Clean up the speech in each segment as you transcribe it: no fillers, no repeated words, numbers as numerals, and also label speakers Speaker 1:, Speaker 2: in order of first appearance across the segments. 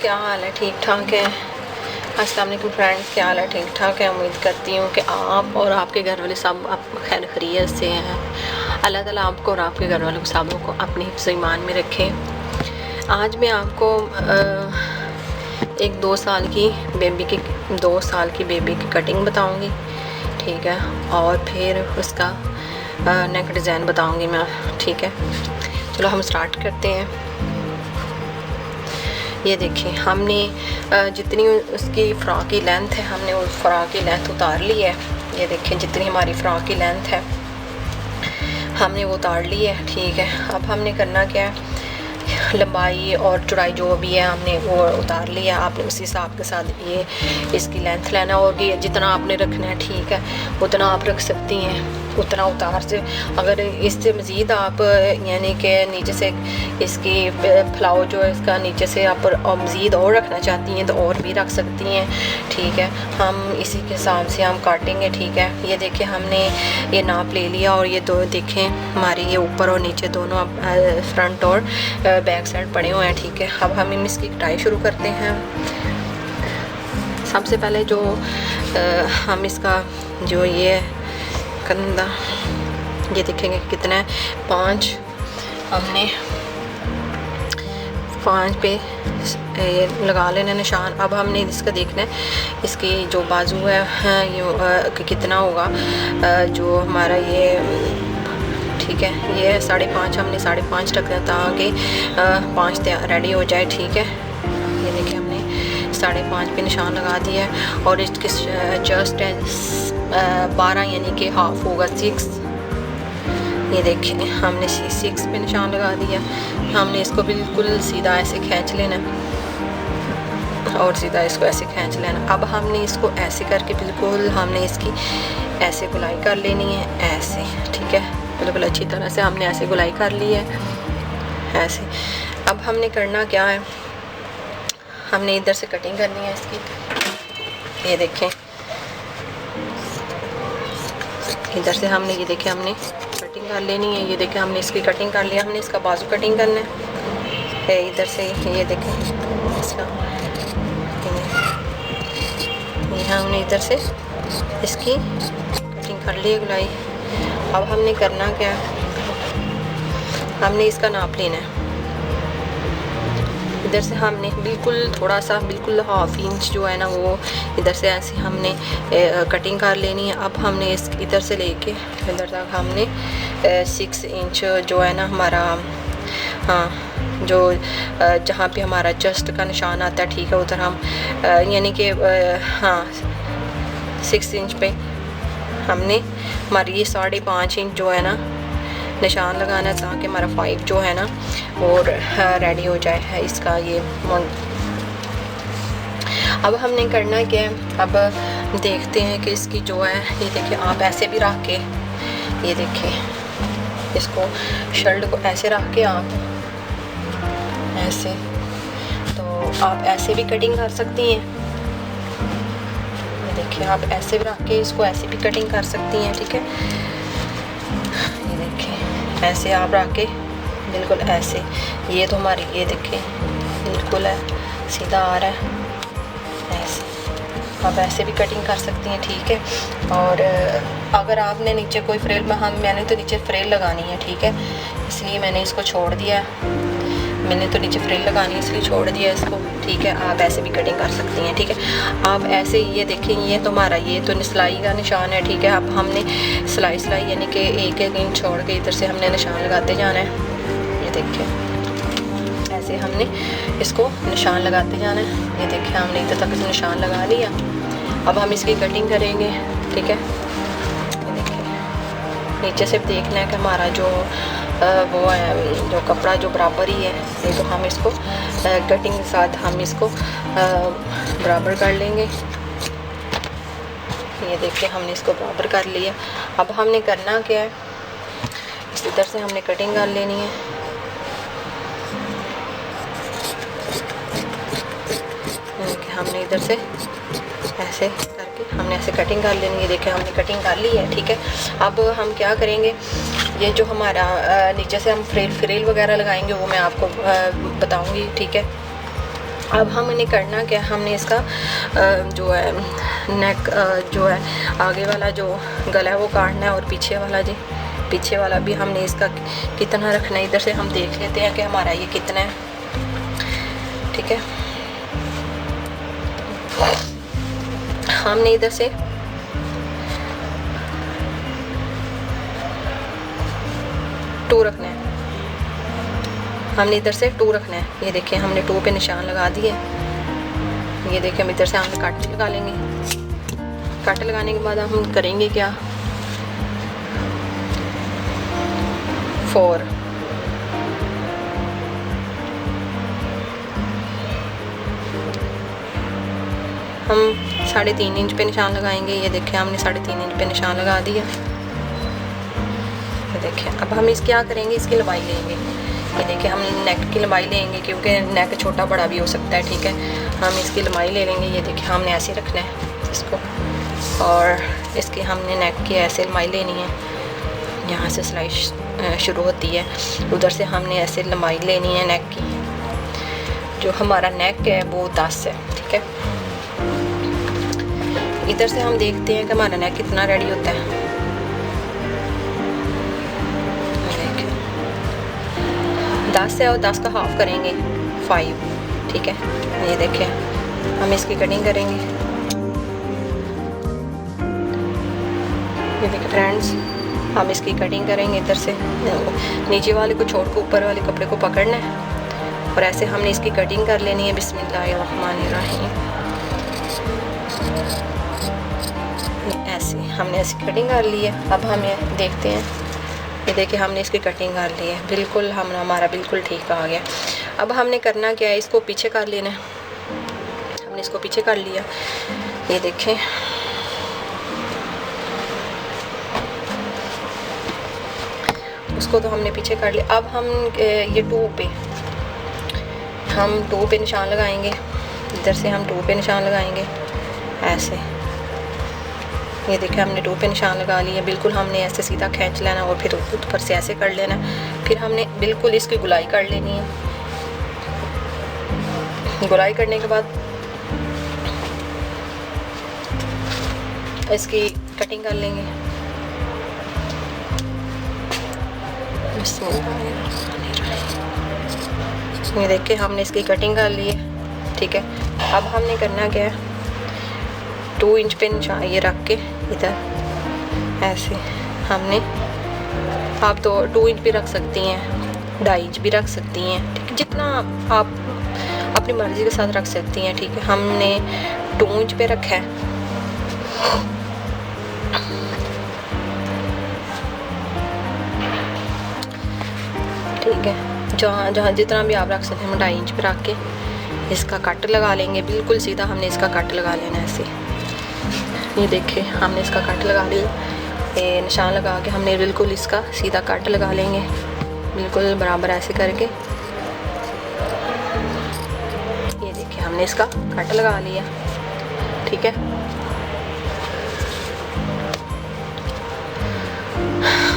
Speaker 1: क्या हाल है? ठीक ठाक है। अस्सलाम वालेकुम फ्रेंड्स, क्या हाल है? ठीक ठाक है। उम्मीद करती हूँ कि आप और आपके घर वाले सब आप खैर खैरियत से हैं। अल्लाह ताला आपको और आपके घर वालों को सबों को अपने हिफ्ज़ ईमान में रखे। आज मैं आपको एक 2 साल की बेबी की कटिंग बताऊँगी, ठीक है, और फिर उसका नेक डिज़ाइन बताऊँगी मैं, ठीक है। चलो हम स्टार्ट करते हैं। ये देखिए, हमने जितनी उसकी फ़्रॉक की लेंथ है, हमने उस फ़्रॉक की लेंथ उतार ली है। ये देखिए, जितनी हमारी फ़्रॉक की लेंथ है हमने वो उतार ली है, ठीक है। अब हमने करना क्या है, लंबाई और चौड़ाई जो भी है हमने वो उतार लिया। आपने उसी हिसाब के साथ ये इसकी लेंथ लेना होगी। जितना आपने रखना है, ठीक है, उतना आप रख सकती हैं, उतना उतार से। अगर इससे मज़ीद आप यानी कि नीचे से इसकी फ्लावर जो है इसका नीचे से आप मज़ीद और रखना चाहती हैं तो और भी रख सकती हैं, ठीक है। हम इसी के हिसाब से हम काटेंगे, ठीक है। ये देखिए, हमने ये नाप ले लिया और ये दो देखें हमारी ये ऊपर और नीचे दोनों फ्रंट और बैक साइड पड़े हुए हैं, ठीक है। अब हम इसकी कटाई शुरू करते हैं। सबसे पहले जो हम इसका जो ये कंधा ये देखेंगे कितना है, 5 हमने 5 पे ये लगा लेना निशान। अब हमने इसका देखना है इसकी जो बाजू है ये कितना होगा, जो हमारा ये, ठीक है, ये 5.5 हमने 5.5 रखना ताकि 5 रेडी हो जाए, ठीक है। ये देखिए, हमने 5.5 पे निशान लगा दिया है और इसके जस्ट 12 यानी कि हाफ होगा 6। ये देखिए, हमने 6 पे निशान लगा दिया। हमने इसको बिल्कुल सीधा ऐसे खींच लेना और सीधा इसको ऐसे खींच लेना। अब हमने इसको ऐसे करके बिल्कुल हमने इसकी ऐसे गुलाई कर लेनी है, ऐसे, ठीक है, बिल्कुल अच्छी तरह से हमने ऐसे गुलाई कर ली है, ऐसे। अब हमने करना क्या है, हमने इधर से कटिंग करनी है इसकी। ये देखें, इधर से हमने ये देखें हमने कटिंग कर लेनी है। ये देखें, हमने इसकी कटिंग कर लिया। हमने इसका बाजू कटिंग करना है इधर से। ये देखें इसका, ये हमने इधर से इसकी कटिंग कर ली है, गुलाई। अब हमने करना क्या है, हमने इसका नाप लेना है। इधर से हमने बिल्कुल थोड़ा सा, बिल्कुल हाफ इंच जो है ना, वो इधर से ऐसे हमने कटिंग कर लेनी है। अब हमने इस इधर से लेके इधर तक हमने 6 इंच जो है ना हमारा, हाँ, जो जहाँ पे हमारा चेस्ट का निशान आता है, ठीक है, उधर हम यानी कि हाँ 6 इंच पे हमने हमारी ये 5.5 इंच जो है ना निशान लगाना है ताकि हमारा 5 जो है ना और रेडी हो जाए है इसका ये। अब हमने करना क्या है, अब देखते हैं कि इसकी जो है, ये देखिए, आप ऐसे भी रख के, ये देखिए, इसको शर्ट को ऐसे रख के आप ऐसे, तो आप ऐसे भी कटिंग कर सकती हैं। ये देखिए, आप ऐसे भी रख के इसको ऐसे भी कटिंग कर सकती हैं, ठीक है। ऐसे आप रख के बिल्कुल ऐसे, ये तो हमारी, ये देखिए, बिल्कुल है सीधा आ रहा है, ऐसे आप ऐसे भी कटिंग कर सकती हैं, ठीक है। और अगर आपने नीचे कोई फ्रिल, मैंने तो नीचे फ्रिल लगानी है, ठीक है, इसलिए मैंने इसको छोड़ दिया। मैंने तो नीचे फ्रिल लगानी है इसलिए छोड़ दिया इसको, ठीक है। आप ऐसे भी कटिंग कर सकती हैं, ठीक है। आप ऐसे, ये देखें, ये तो हमारा ये तो सिलाई का निशान है, ठीक है। अब हमने सिलाई यानी कि 1-1 इंच छोड़ के इधर से हमने निशान लगाते जाना है। ये देखिए, ऐसे हमने इसको निशान लगाते जाना है। ये देखिए, हमने इधर तक निशान लगा लिया। अब हम इसकी कटिंग करेंगे, ठीक है। ये देखिए, नीचे से देखना है कि हमारा जो वो है, जो कपड़ा जो बराबर ही है, ये तो हम इसको कटिंग के साथ हम इसको बराबर कर लेंगे। ये देखिए, हमने इसको बराबर कर लिया। अब हमने करना क्या है, इधर से हमने कटिंग कर लेनी है। हमने इधर से ऐसे करके हमने ऐसे कटिंग कर लेनी है। देखिए, हमने कटिंग कर ली है, ठीक है। अब हम क्या करेंगे, ये जो हमारा नीचे से हम फ्रिल वगैरह लगाएंगे वो मैं आपको बताऊंगी, ठीक है। अब हमने करना क्या, हमने इसका जो है नेक जो है आगे वाला जो गला है वो काटना है, और पीछे वाला जी पीछे वाला भी हमने इसका कितना रखना है। इधर से हम देख लेते हैं कि हमारा ये कितना है, ठीक है। हमने इधर से टू रखना है, हमने इधर से 2 रखना है। ये देखिए हमने 2 पे निशान लगा दिए। ये देखिए हम इधर से हमने कट लगा लेंगे। कट लगाने के बाद हम करेंगे क्या, 4 हम 3.5 इंच पे निशान लगाएंगे। ये देखिए हमने 3.5 इंच पे निशान लगा दिया। ये देखिए अब हम इस क्या करेंगे, इसकी लंबाई लेंगे। ये देखिए हम नेक की लंबाई लेंगे क्योंकि नेक छोटा बड़ा भी हो सकता है, ठीक है। हम इसकी लंबाई ले लेंगे। ये देखिए हमने ऐसे रखना है इसको, और इसकी हमने नेक की ऐसे लंबाई लेनी है। यहाँ से सिलाई शुरू होती है, उधर से हमने ऐसे लंबाई लेनी है नेक की। जो हमारा नेक है वो 10 है, ठीक है। इधर से हम देखते हैं कि हमारा नेक कितना रेडी होता है। 10 है और 10 का हाफ करेंगे 5, ठीक है। ये देखिए हम इसकी कटिंग करेंगे। ये देखिए फ्रेंड्स हम इसकी कटिंग करेंगे। इधर से नीचे वाले को छोड़ कर ऊपर वाले कपड़े को पकड़ना है और ऐसे हमने इसकी कटिंग कर लेनी है। बिस्मिल्लाहिर्रहमानिर्रहीम। ऐसे हमने ऐसी कटिंग कर ली है। अब हम ये देखते हैं, ये देखिए हमने इसकी कटिंग कर ली है, बिल्कुल हमारा बिल्कुल ठीक आ गया। अब हमने करना क्या है, इसको पीछे कर लेना है। हमने इसको पीछे कर लिया। ये देखें उसको तो हमने पीछे कर लिया। अब हम ये 2 पे निशान लगाएंगे। इधर से हम 2 पे निशान लगाएंगे ऐसे। ये देखिए हमने 2 पे निशान लगा लिया। बिल्कुल हमने ऐसे सीधा खींच लेना और फिर ऊपर से ऐसे कर लेना। फिर हमने बिल्कुल इसकी गुलाई कर लेनी है। गुलाई करने के बाद इसकी कटिंग कर लेंगे। ये देखिए हमने इसकी कटिंग कर ली है, ठीक है। अब हमने करना क्या है, 2 इंच पे निशान ये रख के इधर ऐसे हमने, आप तो 2 इंच भी रख सकती हैं, 2.5 इंच भी रख सकती हैं, ठीक है। जितना आप अपनी मर्ज़ी के साथ रख सकती हैं, ठीक है। हमने 2 इंच पे रखा है। ठीक है, जहाँ जितना भी आप रख सकते हैं, हम 2.5 इंच पे रख के इसका कट लगा लेंगे। बिल्कुल सीधा हमने इसका कट लगा लेना है ऐसे। ये देखिए हमने इसका कट लगा लिया। ये निशान लगा के हमने बिल्कुल इसका सीधा कट लगा लेंगे, बिल्कुल बराबर ऐसे करके। ये देखिए हमने इसका कट लगा लिया, ठीक है।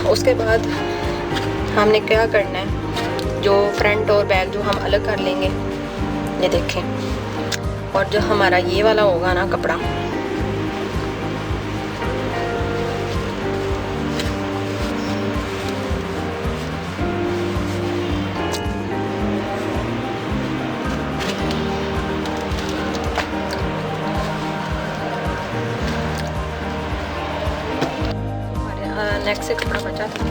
Speaker 1: उसके बाद हमने क्या करना है, जो फ्रंट और बैक जो हम अलग कर लेंगे, ये देखें। और जो हमारा ये वाला होगा ना कपड़ा, नेक से कपड़ा बचा था,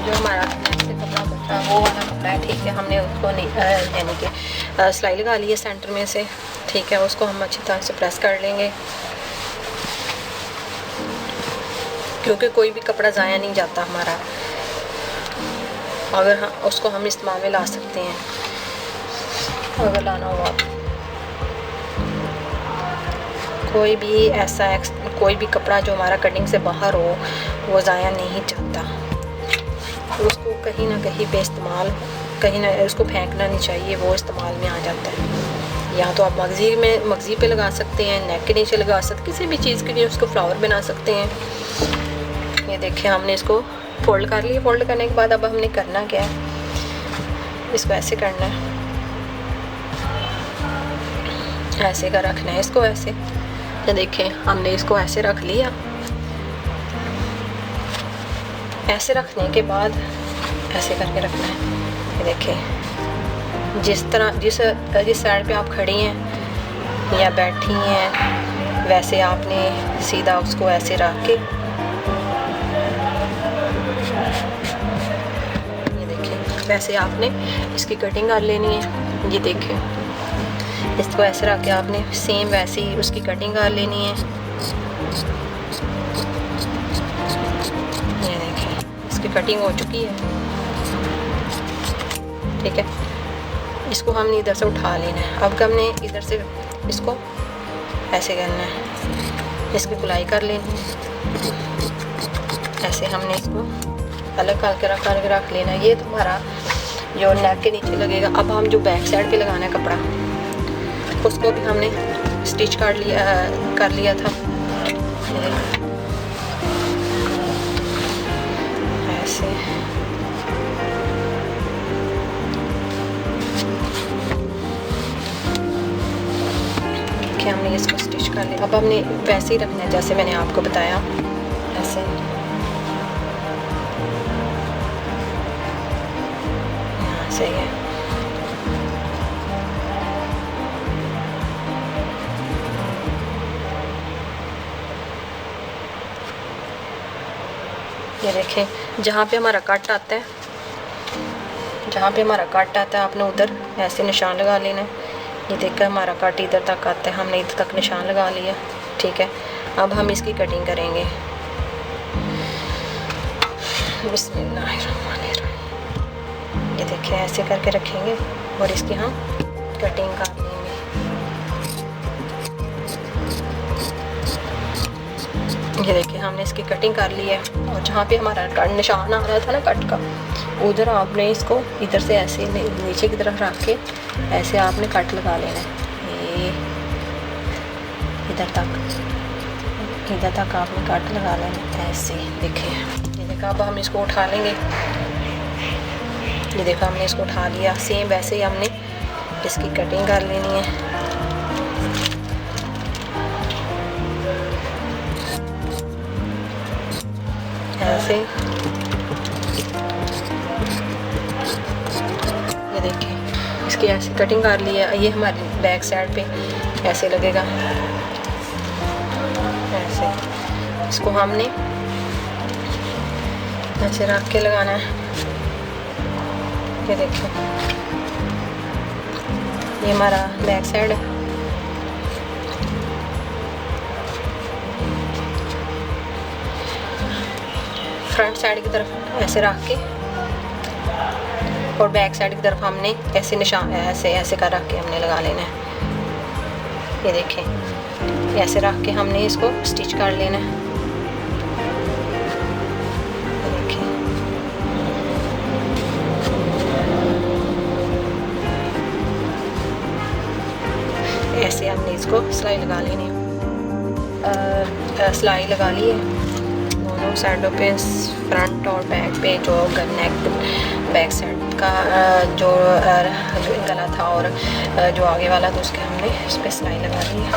Speaker 1: जो हमारा नेक से कपड़ा बचा वो वाला कपड़ा है, ठीक है। हमने उसको यानी कि सिलाई लगा ली है सेंटर में से, ठीक है। उसको हम अच्छी तरह से प्रेस कर लेंगे, क्योंकि कोई भी कपड़ा ज़ाया नहीं जाता हमारा, अगर उसको हम इस्तेमाल में ला सकते हैं अगर लाना हो। आप कोई भी कपड़ा जो हमारा कटिंग से बाहर हो वो ज़ाया नहीं जाता, उसको कहीं ना कहीं पे इस्तेमाल, कहीं ना उसको फेंकना नहीं चाहिए, वो इस्तेमाल में आ जाता है। या तो आप मगज़ी पे लगा सकते हैं, नेक के नीचे लगा सकते, किसी भी चीज़ के लिए उसको फ्लावर बना सकते हैं। ये देखिए हमने इसको फोल्ड कर लिया। फोल्ड करने के बाद अब हमने करना क्या है, इसको ऐसे करना है, ऐसे का रखना है इसको, ऐसे। ये देखें हमने इसको ऐसे रख लिया। ऐसे रखने के बाद ऐसे करके रखना है। ये देखें जिस तरह जिस साइड पे आप खड़ी हैं या बैठी हैं वैसे आपने सीधा उसको ऐसे रख के, ये देखें वैसे आपने इसकी कटिंग कर लेनी है। ये देखें इसको ऐसे रख के आपने सेम वैसे ही उसकी कटिंग कर लेनी है। ये देखें इसकी कटिंग हो चुकी है, ठीक है। इसको हमने इधर से उठा लेना है। अब हमने इधर से इसको ऐसे करना है, इसकी गुलाई कर लेनी है। ऐसे हमने इसको अलग करके रख लेना है। ये तुम्हारा जो नेक के नीचे लगेगा। अब हम जो बैक साइड पे लगाना है कपड़ा, उसको भी हमने स्टिच कर लिया था ऐसे। हमने इसको स्टिच कर लिया। अब हमने वैसे ही रखना है जैसे मैंने आपको बताया, ऐसे। सही है। ये देखें जहाँ पे हमारा कट आता है, आपने उधर ऐसे निशान लगा लेना है। ये देखकर हमारा कट इधर तक आता है, हमने इधर तक निशान लगा लिया, ठीक है। अब हम इसकी कटिंग करेंगे। बिस्मिल्लाहिर्रहमानिर्रहीम। ये देखिए ऐसे करके रखेंगे और इसकी हम कटिंग कर लेंगे। ये देखिए हमने इसकी कटिंग कर ली है। और जहाँ पे हमारा निशान आ रहा था ना कट का, उधर आपने इसको इधर से ऐसे नीचे की तरफ रख के ऐसे आपने कट लगा लेना है। ये इधर तक आपने कट लगा लेना है ऐसे। देखिए ये देखा। अब हम इसको उठा लेंगे। ये देखा हमने इसको उठा लिया। सेम वैसे ही हमने इसकी कटिंग कर लेनी है। ऐसे ये देखिए इसकी ऐसे कटिंग कर ली है। ये हमारी बैक साइड पे ऐसे लगेगा, ऐसे। इसको हमने ऐसे रख के लगाना है। ये देखिए ये हमारा बैक साइड है। फ्रंट साइड की तरफ ऐसे रख के और बैक साइड की तरफ हमने ऐसे निशान ऐसे कर रख के हमने लगा लेना है। ये देखें ऐसे रख के हमने इसको स्टिच कर लेना है। देखें ऐसे हमने इसको सिलाई लगा लेनी है। सिलाई लगा ली है दोनों साइडों पे, फ्रंट और बैक पे। जो नेक बैक साइड का जो गला था और जो आगे वाला था उसके हमने उस पर सिलाई लगा ली है।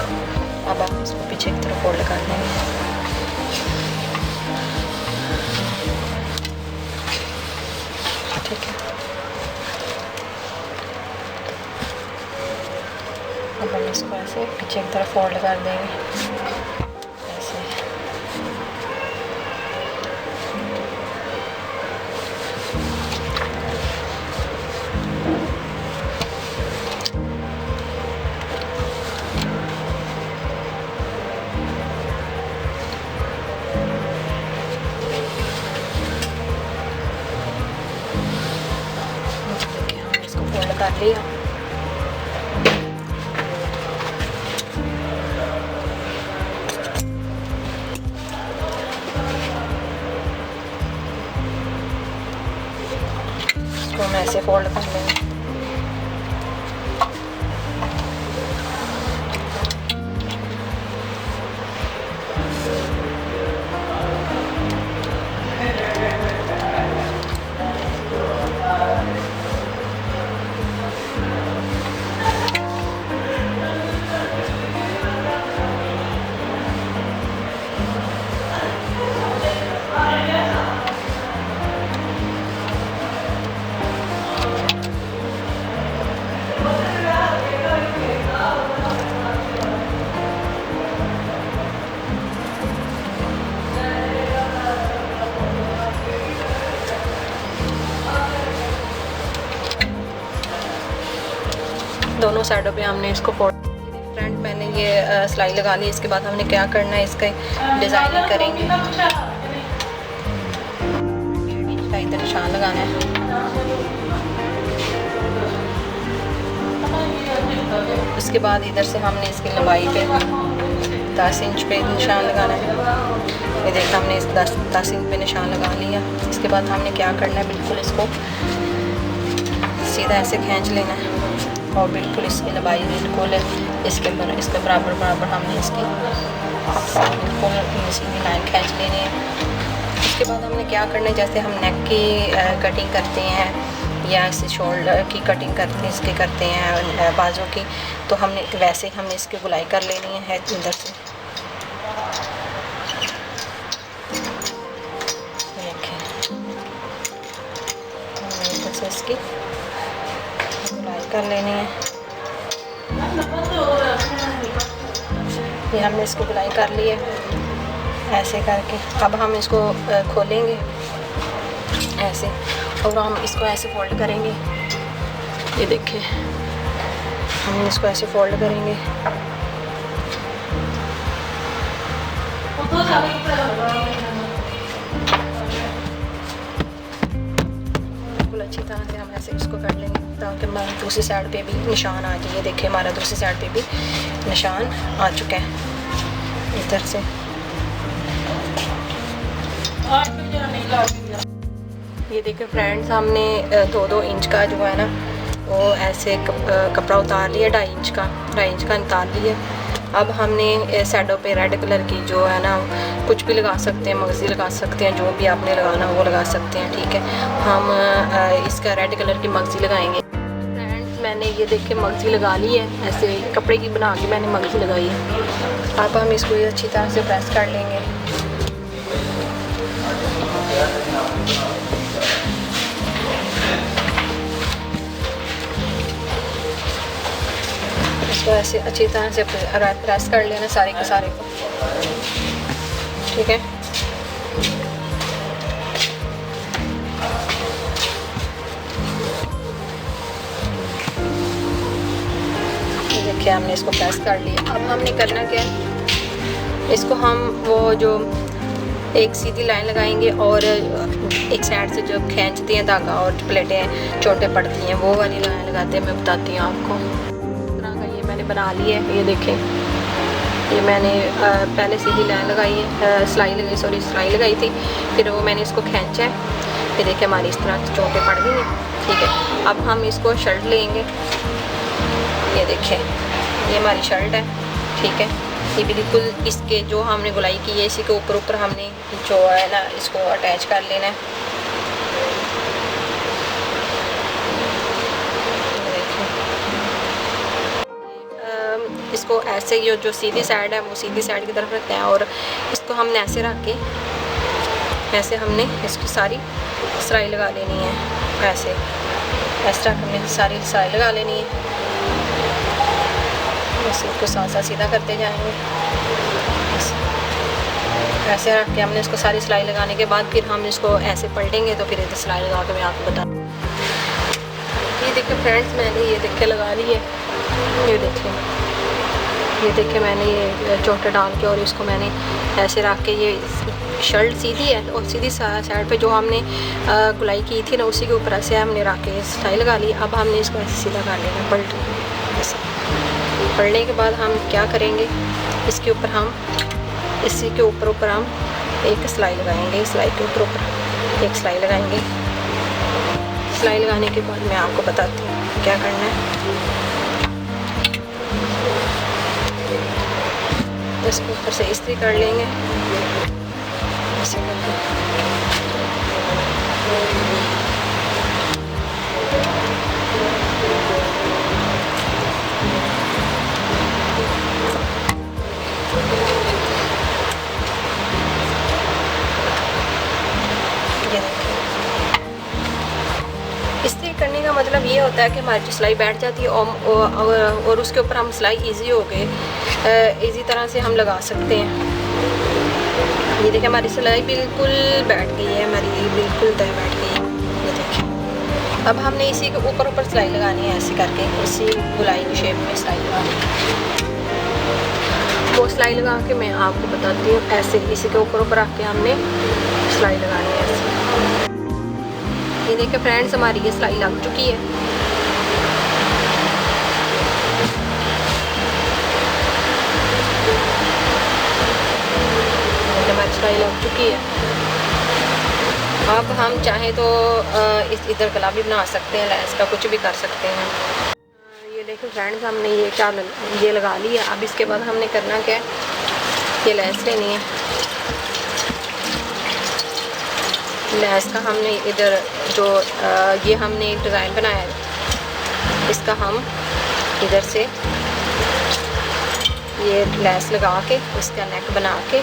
Speaker 1: अब आप इसको पीछे की तरफ फोल्ड कर लेंगे। ठीक है। अब हम इसको ऐसे पीछे की तरफ फोल्ड कर देंगे ऐसे। कर लिया। इसको हम ऐसे फोल्ड कर लेंगे। दोनों साइडों पे हमने इसको फ्रंट मैंने ये सिलाई लगा ली। इसके बाद हमने क्या करना है, इसका डिज़ाइनिंग करेंगे। इधर निशान लगाना है, उसके बाद इधर से हमने इसकी लंबाई पे 10 इंच पे निशान लगाना है। ये देखा हमने इस 10 इंच पे निशान लगा लिया। इसके बाद हमने क्या करना है, बिल्कुल इसको सीधा ऐसे खींच लेना है और बिल्कुल इसकी लंबाई बिल्कुल इसके बराबर हमने इसकी बिल्कुल सीधी लाइन खींच लेनी है। उसके बाद हमने क्या करना है, जैसे हम नेक की कटिंग करते हैं या इसे शोल्डर की कटिंग करते हैं बाजू की, तो हमने वैसे हमने इसकी गुलाई कर लेनी है इधर से। देखिए इधर से इसकी गुलाई कर लेनी है। ये हमने इसको गुलाई कर ली है ऐसे करके। अब हम इसको खोलेंगे ऐसे और हम इसको ऐसे फोल्ड करेंगे। ये देखिए हम इसको ऐसे फोल्ड करेंगे। बिल्कुल अच्छी तरह से हम ऐसे इसको कर लेंगे ताकि हमारा दूसरी साइड पे भी निशान आ जाए। देखिए हमारा दूसरी साइड पे भी निशान आ चुका है इधर से। ये देखिए फ्रेंड्स, हमने 2-2 इंच का जो है ना वो ऐसे कपड़ा उतार लिया, 2.5 इंच का उतार लिया। अब हमने साइडों पे रेड कलर की जो है ना, कुछ भी लगा सकते हैं, मगज़ी लगा सकते हैं, जो भी आपने लगाना वो लगा सकते हैं, ठीक है। हम इसका रेड कलर की मगज़ी लगाएंगे। फ्रेंड्स मैंने ये देखिए मगज़ी लगा ली है, ऐसे कपड़े की बना के मैंने मगज़ी लगाई है। अब हम इसको अच्छी तरह से प्रेस कर लेंगे। इसको ऐसे अच्छी तरह से प्रेस कर लेना सारे के सारे को, ठीक है। देखिए हमने इसको प्रेस कर लिया। अब हमने करना क्या है, इसको हम वो जो एक सीधी लाइन लगाएंगे और एक साइड से जो खींचती हैं धागा और प्लेटें छोटे पड़ती हैं वो वाली लाइन लगाते हैं। मैं बताती हूँ आपको। इस तरह का ये मैंने बना लिया है। ये देखें, ये मैंने पहले सीधी लाइन लगाई है, सिलाई लगाई थी, फिर वो मैंने इसको खींचा है। ये देखिए हमारी इस तरह चोटें पड़ गई हैं, ठीक है। अब हम इसको शर्ट लेंगे। ये देखें ये हमारी शर्ट है, ठीक है। ये बिल्कुल इसके जो हमने गुलाई की है इसी के ऊपर हमने जो है ना इसको अटैच कर लेना है। इसको ऐसे ही जो सीधी साइड है वो सीधी साइड की तरफ रखते हैं और इसको हमने ऐसे रख के ऐसे हमने इसकी सारी सिलाई लगा लेनी है। ऐसे इस तरह हमने सारी सिलाई लगा लेनी है। इसको साथ सीधा करते जाएंगे। ऐसे रख के हमने इसको सारी सिलाई लगाने के बाद फिर हम इसको ऐसे पलटेंगे तो फिर इधर सिलाई लगा के मैं आपको बता। ये देखिए फ्रेंड्स, मैंने ये देख के लगा ली है। ये देखिए मैंने ये चोटे डाल के और इसको मैंने ऐसे रख के, ये शर्ट सीधी है और सीधी साइड पे जो हमने गुलाई की थी ना उसी के ऊपर ऐसे हमने रख के सिलाई लगा ली। अब हमने इसको ऐसे सीधा कर लेना, पलटने के बाद हम क्या करेंगे, इसके ऊपर हम इसी के ऊपर हम एक सिलाई लगाएंगे। सिलाई के ऊपर एक सिलाई लगाएंगे। सिलाई लगाने के बाद मैं आपको बताती हूँ क्या करना है। इसको ऊपर से इस्त्री कर लेंगे ऐसे करके। इस्त्री करने का मतलब ये होता है कि हमारी जो सिलाई बैठ जाती है और उसके ऊपर हम सिलाई इजी हो गए, इजी तरह से हम लगा सकते हैं। ये देखिए हमारी सिलाई बिल्कुल बैठ गई है, हमारी बिल्कुल तय बैठ गई है। ये देखिए अब हमने इसी के ऊपर सिलाई लगानी है, ऐसे करके इसी गुलाई की शेप में सिलाई लगानी है। वो सिलाई लगा के मैं आपको बताती हूँ। ऐसे इसी के ऊपर आके हमने सिलाई लगानी है ऐसे। ये देखिए फ्रेंड्स, हमारी ये सिलाई लग चुकी है। हमारी सिलाई लग चुकी है। अब हम चाहें तो इधर गला भी बना सकते हैं, लेस का कुछ भी कर सकते हैं। ये देखो फ्रेंड्स, हमने ये लगा लिया। अब इसके बाद हमने करना क्या है, ये लेस लेनी है। लेस का हमने इधर जो ये हमने डिज़ाइन बनाया है, इसका हम इधर से ये लेस लगा के इसका नेक बना के,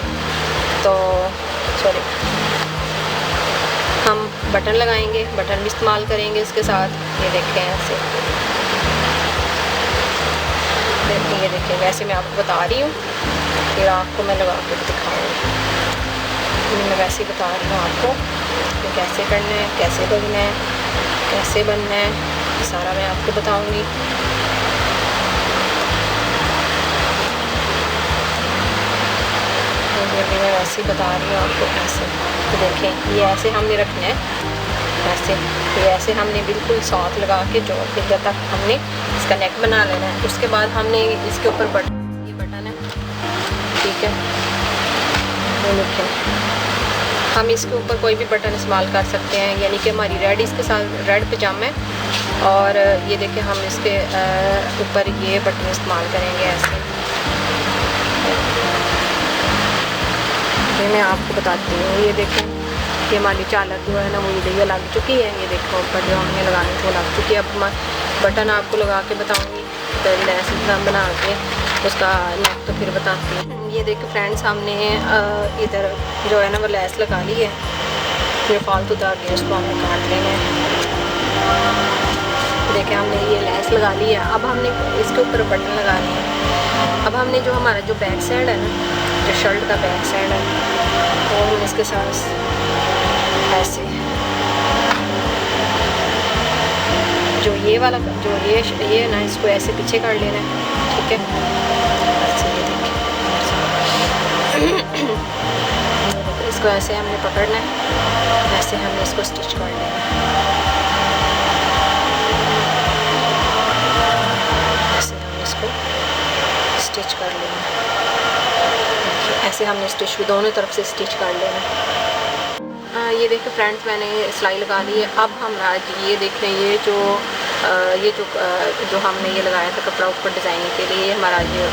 Speaker 1: तो सॉरी, हम बटन लगाएंगे, बटन भी इस्तेमाल करेंगे इसके साथ। ये देखें ऐसे, ये देखें, वैसे मैं आपको बता रही हूँ, फिर आपको मैं लगा के दिखाऊँगी। मैं वैसे ही बता रही हूँ आपको कि कैसे करना है, कैसे बनना है, कैसे बनना है, सारा मैं आपको बताऊँगी। अभी मैं वैसे ही बता रही हूँ आपको ऐसे। तो देखें, ये ऐसे हमने रखना है, ऐसे ये ऐसे हमने बिल्कुल साथ लगा के जो इधर तक हमने इसका नेक बना लेना है। उसके बाद हमने इसके ऊपर ये बटन है, ठीक है, ये देखें, हम इसके ऊपर कोई भी बटन इस्तेमाल कर सकते हैं। यानी कि हमारी रेड इसके साथ रेड पजामा है, और ये देखें हम इसके ऊपर ये बटन इस्तेमाल करेंगे ऐसे। ये मैं आपको बताती हूँ। ये देखें, ये हमारी चालक जो है ना, वो ये लग चुकी है। ये देखो ऊपर जो हमने लगानी थी वो लग चुकी है। अब मैं बटन आपको लगा के बताऊँगी, तो लेस बना के उसका नेक तो फिर बताती हूँ। ये देखो फ्रेंड्स, हमने इधर जो है ना वो लेस लगा ली है। ये फालतू दाग है, उसको हमने काट लेना है। देखें, हमने ये लेस लगा ली है। अब हमने इसके ऊपर बटन लगाने हैं। अब हमने जो हमारा जो बैक साइड है ना, जो शर्ट का बैक साइड है, वो हम इसके साथ ऐसे जो ये वाला जो ये ना, इसको ऐसे पीछे कर लेना है, ठीक है। ऐसे ये देखिए, इसको ऐसे हमने पकड़ना है, ऐसे हमने इसको स्टिच कर लेना है। ऐसे हमने इसको स्टिच कर लेना है। ऐसे हमने स्टिच भी दोनों तरफ से स्टिच कर लेना। ये देखो फ्रेंड्स, मैंने सिलाई लगा ली है। अब हम ये देख रहे हैं, ये जो हमने ये लगाया था कपड़ा ऊपर डिज़ाइनिंग के लिए, हमारा ये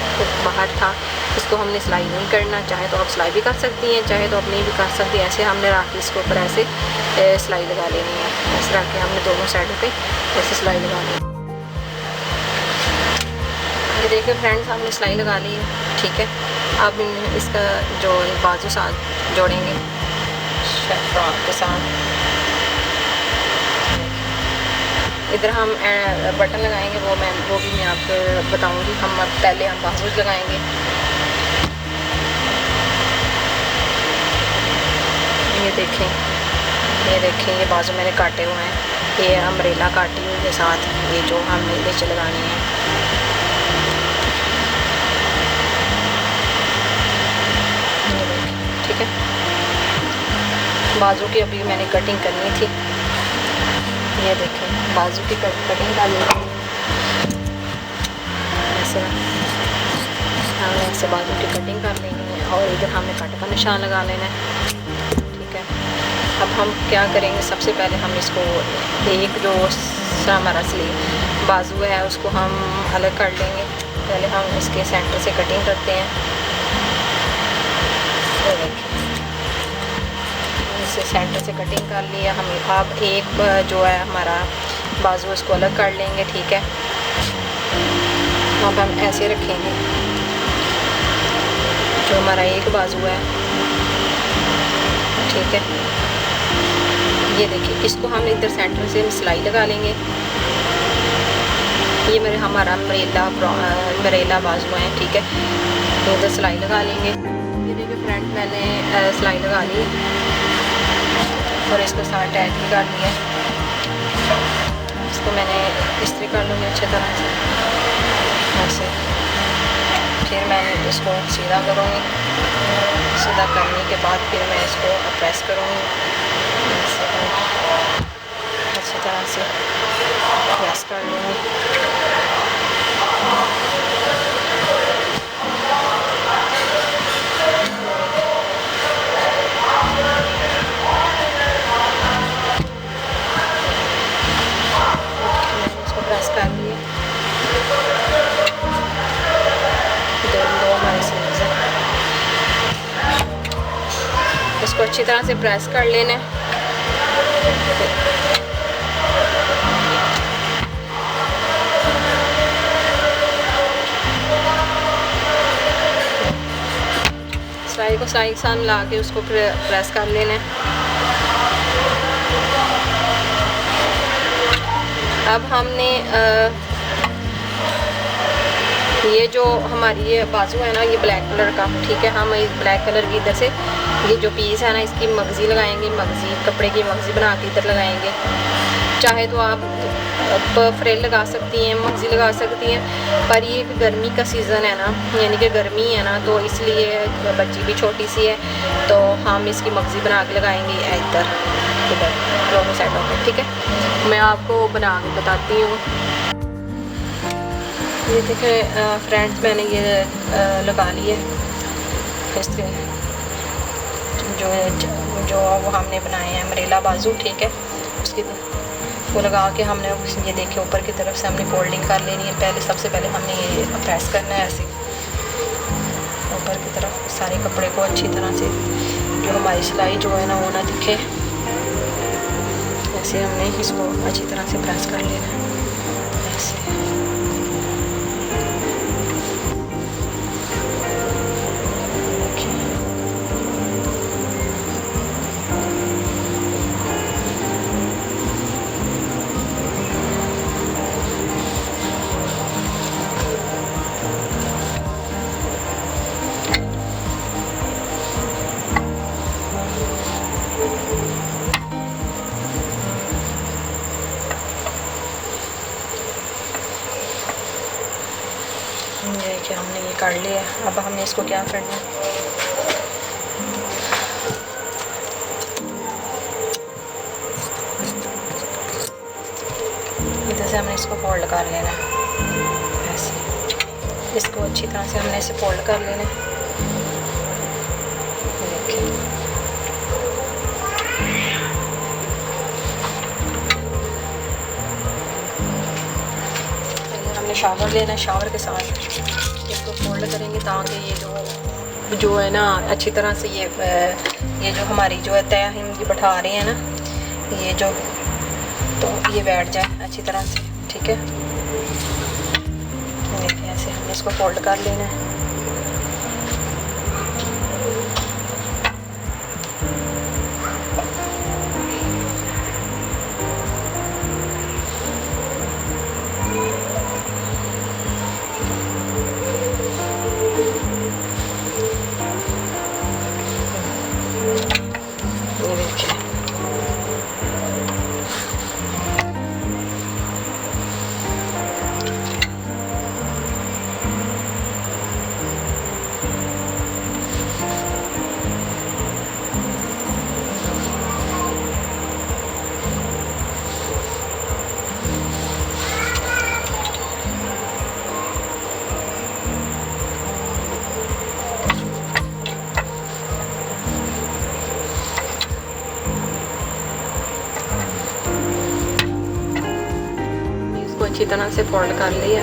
Speaker 1: बाहर था, इसको हमने सिलाई नहीं करना। चाहे तो आप सिलाई भी कर सकती हैं, चाहे तो आप नहीं भी कर सकती हैं। ऐसे हमने रख के इसके ऊपर ऐसे सिलाई लगा लेनी है। ऐसे रख के हमने दोनों साइडों पे ऐसे सिलाई लगा ली। ये देखिए फ्रेंड्स, हमने सिलाई लगा ली है, ठीक है। अब इसका जो बाजू साथ जोड़ेंगे फ्रॉक के साथ। इधर हम बटन लगाएंगे, वो भी मैं आपको बताऊंगी। हम पहले हम बाजू लगाएंगे। ये देखें, ये बाजू मैंने काटे हुए हैं। ये अम्ब्रेला काटी हुई के साथ ये जो हमने नीचे लगानी है। ठीक है, बाजू की अभी मैंने कटिंग करनी थी। ये देखें, बाजू की कटिंग डाली ऐसे हमने ऐसे बाजू की कटिंग कर लेनी है, और इधर हमने कट का निशान लगा लेना है, ठीक है। अब हम क्या करेंगे, सबसे पहले हम इसको एक जो हमारा स्लीव बाजू है उसको हम अलग कर लेंगे। पहले हम इसके सेंटर से कटिंग करते हैं। इसे सेंटर से कटिंग कर लिया हमें। अब एक जो है हमारा बाजू उसको अलग कर लेंगे, ठीक है। अब हम ऐसे रखेंगे, जो हमारा एक बाजू है, ठीक है। ये देखिए, इसको हम इधर सेंटर से सिलाई लगा लेंगे। ये हमारा मरेला बाजू है, ठीक है। तो इधर सिलाई लगा लेंगे। ये देखिए फ्रेंड, मैंने सिलाई लगा ली और इसको साथ अटैच भी कर लिया। इसको मैंने इस्त्री कर लूँगी अच्छी तरह से ऐसे। फिर मैं इसको सीधा करूँगी, सीधा करने के बाद फिर मैं इसको प्रेस करूँगी अच्छी तरह से प्रेस कर लूँगी। इसको प्रेस कर लिए, दो हमारे स्लीव्स हैं, इसको अच्छी तरह से प्रेस कर लेना है। सिलाई को साइड साथ मिला के उसको प्रेस कर लेना है। अब हमने ये जो हमारी ये बाजू है ना, ये ब्लैक कलर का, ठीक है, हम इस ब्लैक कलर की इधर से ये जो पीस है ना, इसकी मगज़ी लगाएंगे, मगज़ी कपड़े की मगज़ी बना के इधर लगाएंगे। चाहे तो आप फ्रिल लगा सकती हैं, मगज़ी लगा सकती हैं, पर ये गर्मी का सीज़न है ना, यानी कि गर्मी है ना, तो इसलिए बच्ची भी छोटी सी है, तो हम इसकी मगज़ी बना के लगाएंगे इधर दोनों साइडों पे, ठीक है। मैं आपको बना के बताती हूँ। ये देखें फ्रेंड्स, मैंने ये लगा लिए इसके जो वो हमने बनाए हैं अम्ब्रेला बाजू, ठीक है, उसकी वो लगा के हमने ये देखे ऊपर की तरफ से हमने फोल्डिंग कर लेनी है। पहले सबसे पहले हमने ये प्रेस करना है ऐसे ऊपर की तरफ सारे कपड़े को अच्छी तरह से, जो हमारी सिलाई जो है ना वो ना दिखे, ऐसे हमने इसको अच्छी तरह से प्रेस कर लेना है ऐसे। कि हमने ये कर लिया। अब हमने इसको क्या करना है, इधर से हमने इसको फोल्ड कर लेना है ऐसे। इसको अच्छी तरह से हमने इसे फोल्ड कर लेना है। हमने शावर लेना है, शावर के साथ इसको फोल्ड करेंगे ताकि ये जो है ना अच्छी तरह से ये जो हमारी जो है तय हम ये बैठा रहे हैं ना, ये जो तो ये बैठ जाए अच्छी तरह से, ठीक है। देखिए ऐसे हमने इसको फोल्ड कर लेना है। अच्छी तरह से फोल्ड कर लिया,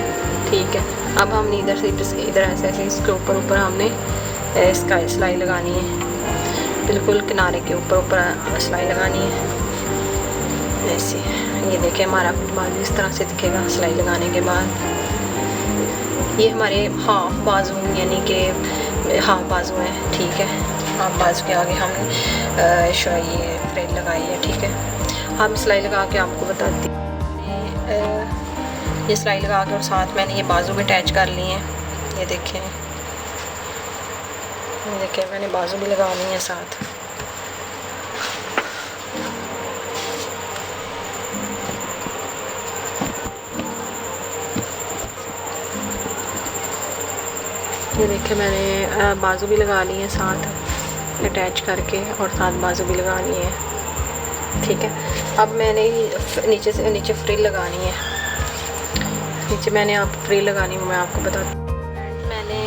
Speaker 1: ठीक है। अब हमने इधर से इधर ऐसे ऐसे इसके ऊपर हमने इसका सिलाई लगानी है, बिल्कुल किनारे के ऊपर सिलाई लगानी है ऐसे। ये देखिए हमारा बाजू इस तरह से दिखेगा सिलाई लगाने के बाद। ये हमारे हाफ बाजू यानी कि हाफ बाजू है, ठीक है। हाफ बाजू के आगे हमने ये फ्रिल लगाई है, ठीक है। हम सिलाई लगा के आपको बताती हूँ। ये सिलाई लगा के और साथ मैंने ये बाजू भी अटैच कर लिए हैं। ये देखें, मैंने बाजू भी लगानी है साथ। ये देखिए मैंने बाजू भी लगा ली है साथ अटैच करके, और साथ बाजू भी लगा ली है, ठीक है। अब मैंने नीचे से नीचे फ्रिल लगानी है, नीचे मैंने आप फ्रिल लगानी है, मैं आपको बता दूँ। मैंने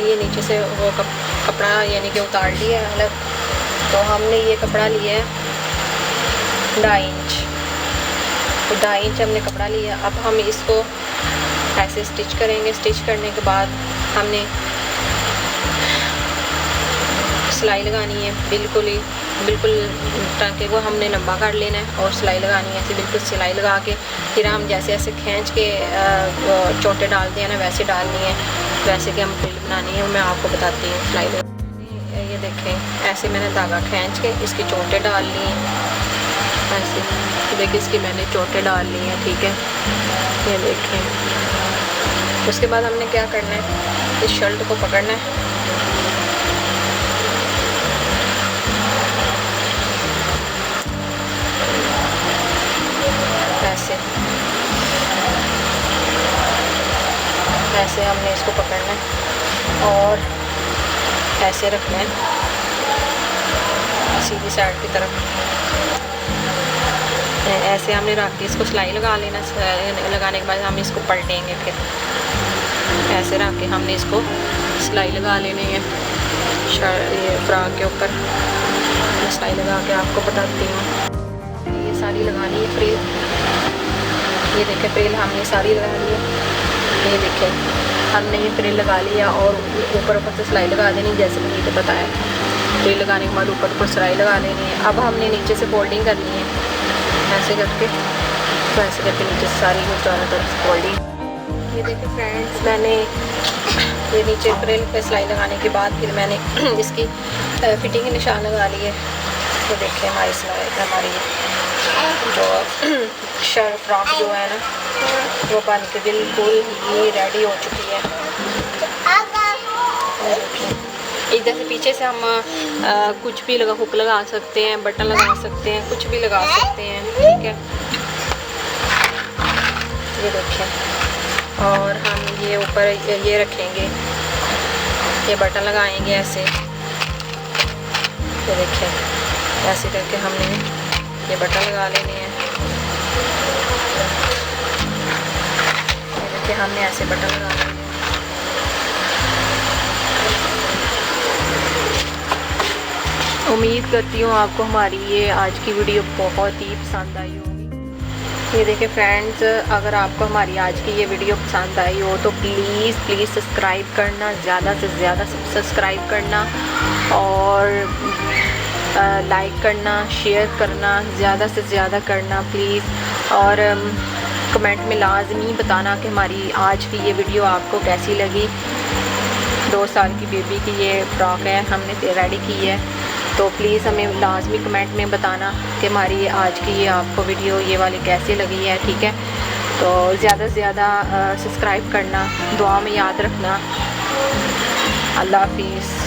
Speaker 1: ये नीचे से वो कपड़ा यानी कि उतार लिया है अलग। तो हमने ये कपड़ा लिया है 2.5 इंच, तो 2.5 इंच हमने कपड़ा लिया। अब हम इसको ऐसे स्टिच करेंगे। स्टिच करने के बाद हमने सिलाई लगानी है, बिल्कुल टांके को हमने लंबा कर लेना है और सिलाई लगानी है ऐसे बिल्कुल सिलाई लगा के। फिर हम जैसे ऐसे खींच के चोटे डालते हैं ना, वैसे डालनी है, वैसे कि हम फ्रिल बनानी है, मैं आपको बताती हूँ सिलाई लगा। ये देखें ऐसे मैंने धागा खींच के इसकी चोटे डाल ली हैं, ऐसे देखिए इसकी मैंने चोटे डाल ली हैं, ठीक है। ये देखें। उसके बाद हमने क्या करना है, इस शर्ट को पकड़ना है, ऐसे हमने इसको पकड़ना है और ऐसे रखना है सीधी साइड की तरफ। ऐसे हमने रख के इसको सिलाई लगा लेना। लगाने के बाद हम इसको पलटेंगे, फिर ऐसे रख के हमने इसको सिलाई लगा लेनी है। ये फ्रॉक के ऊपर सिलाई लगा के आपको बताती हूँ। ये सारी लगानी है फ्रिल, ये देखें फ्रिल हमने सारी लगा ली है। ये देखें हमने ये फ्रिल लगा लिया और ऊपर से सिलाई लगा देनी, जैसे मैंने तो बताया। फ्रिल लगाने के बाद ऊपर सिलाई लगा लेनी है। अब हमने नीचे से फोल्डिंग करनी है ऐसे करके, तो ऐसे करके नीचे से सारी चारों तरफ फोल्डिंग। ये देखिए फ्रेंड्स, मैंने ये नीचे फ्रिल पे सिलाई लगाने के बाद फिर मैंने इसकी फिटिंग के निशान लगा लिए। तो देखिए हमारी सिलाई हमारी जो शर्ट फ्रॉक जो है ना वो बन के बिल्कुल ही रेडी हो चुकी है। इधर से पीछे से हम कुछ भी हुक लगा सकते हैं, बटन लगा सकते हैं, कुछ भी लगा सकते हैं, ठीक है। ये देखिए, और हम ये ऊपर ये रखेंगे, ये बटन लगाएंगे ऐसे। ये देखिए ऐसे करके हमने ये बटन लगा लेने हैं। ये देखिए हमने ऐसे बटन लगा लेने हैं। उम्मीद करती हूँ आपको हमारी ये आज की वीडियो बहुत ही पसंद आई होगी। ये देखिए फ्रेंड्स, अगर आपको हमारी आज की ये वीडियो पसंद आई हो तो प्लीज़ सब्सक्राइब करना, ज़्यादा से ज़्यादा सब्सक्राइब करना और लाइक करना, शेयर करना, ज़्यादा से ज़्यादा करना प्लीज़। और कमेंट में लाजमी बताना कि हमारी आज की ये वीडियो आपको कैसी लगी। 2 साल की बेबी की ये फ्रॉक है, हमने रेडी की है, तो प्लीज़ हमें लाजमी कमेंट में बताना कि हमारी आज की ये आपको वीडियो ये वाली कैसी लगी है, ठीक है। तो ज़्यादा से ज़्यादा सब्सक्राइब करना, दुआ में याद रखना। अल्लाह हाफिज़।